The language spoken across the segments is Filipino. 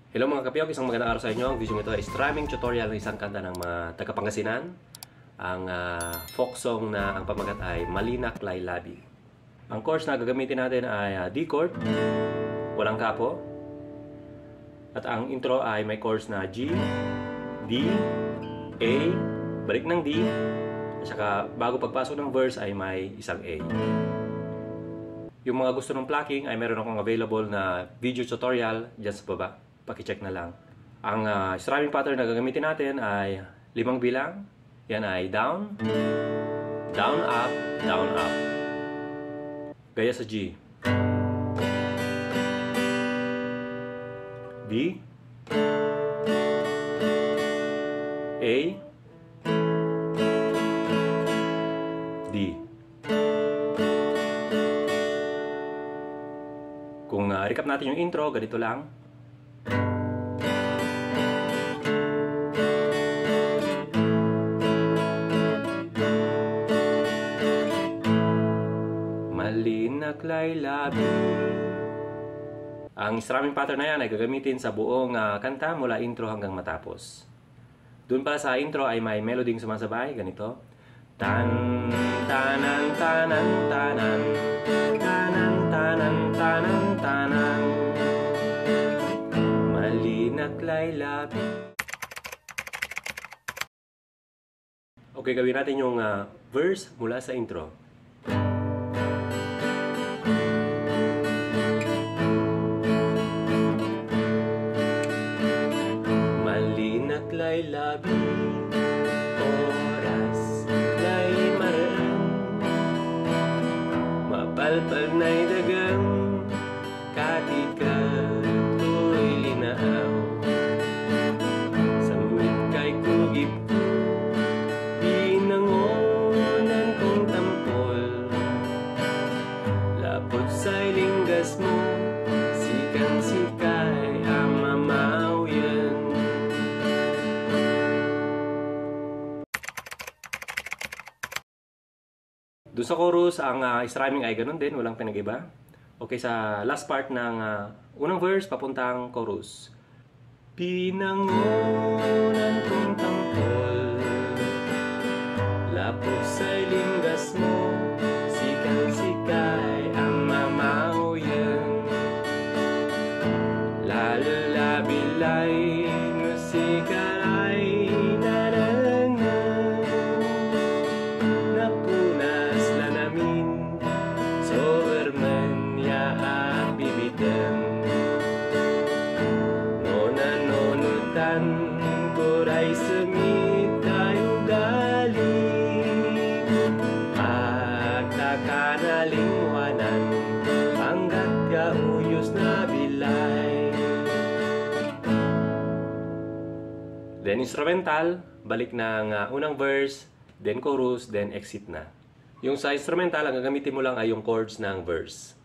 Hello mga kapiyok, isang magandang araw sa inyo. Ang video nito ay strumming tutorial ng isang kanta ng mga taga-Pangasinan. Ang folk song na ang pamagat ay Malinak Laylabi. Ang chords na gagamitin natin ay D chord, walang kapo. At ang intro ay may chords na G, D, A, balik ng D. At saka bago pagpasok ng verse ay may isang A. Yung mga gusto ng plucking ay meron akong available na video tutorial dyan sa baba. Paki-check na lang. Ang strumming pattern na gagamitin natin ay 5 bilang. Yan ay down, down, up, down, up. Gaya sa G. D, A, D. Kung recap natin yung intro, ganito lang. Malinak Laylabi. Ang strumming pattern na yan ay gagamitin sa buong kanta mula intro hanggang matapos. Doon pala sa intro ay may meloding sumasabay, ganito. Tan, tanan, tanan, tanan, tanan, tanan, tanan, tanan, Malinak Laylabi. Okay, gawin natin yung verse mula sa intro. Malinak Laylabi, oras lay maraan, mapalpal na'y dagang, katikat to'y linaaw. Samit kay kugip ko, pinangonan kong tampol, lapot sa'y linggas mo, sikang-sikay ang mamawyan. Doon sa chorus, ang strumming ay ganun din, walang pinag-iba. Okay, sa last part ng unang verse, papuntang chorus. Pinangonan kong tangkol, lapot sa'y linggas mo, sikang-sikay ang mamawyan. Lalalabilay, musikalay, nanangan, napunas lanamin, soberman yaak bibitan. Nonanonutan, kuray semit tayo galing, agtakanalingwanan, hanggat kauyos na bilay. Then instrumental, balik ng unang verse, then chorus, then exit na. Yung sa instrumental, ang gagamitin mo lang ay yung chords ng verse.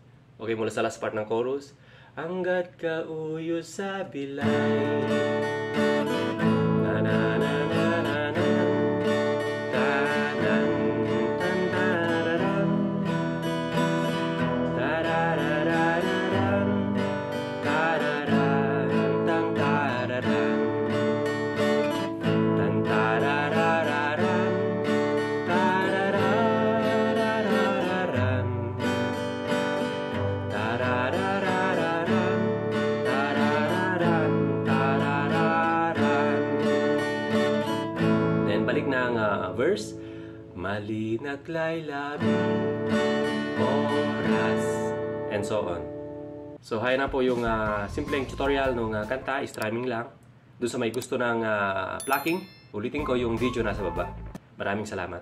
Okay, mula sa last part ng chorus. Hanggat kauyos sa bilay. Na na na na na na. Tanan, tan tararam. Tarararararam. Tararam, tan tararam. Tan tararararam. Tarararararam. Tarararararam. Tarararam. Tarararam. Then balik ng verse. Malinak Laylabi, oras, and so on. So, hay na po yung simpleng tutorial ng kanta, strumming lang. Doon sa may gusto ng plucking, ulitin ko yung video nasa baba. Maraming salamat.